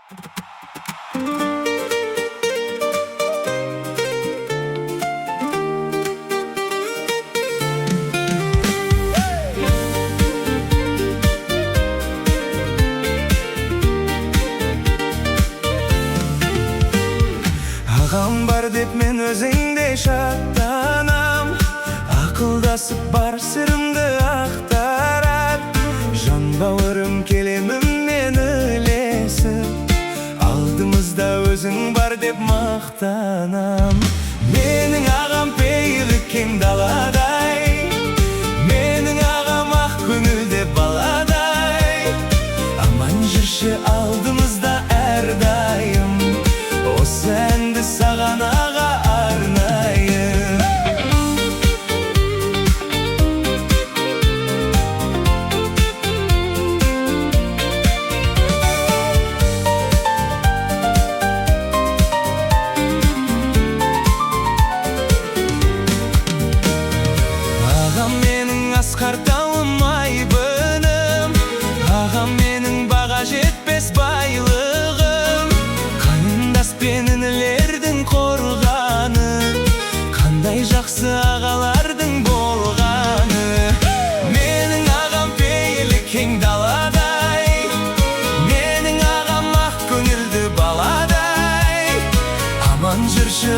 Ағам бар деп мен өзіңде шаттанам, ақылдасып бар сырымды ақтарат. Жан бауырым келеміммен ілесіп, алдымызда өзің бар деп мақтанам. Менің ағам пейілі кең даладай, менің ағам ақ көңілде баладай. Аман жүрші алдымызда әрдайым, осы әнді саған аға арнайым. Ағам менің асқар тауым айбыным, ағам менің баға жетпес байлығым. Қарындас пен інілердің қорғаны, қандай жақсы ағалардың болғаны. Менің ағам пейілі кең даладай, менің ағам ақ көңілді баладай. Аман жүрші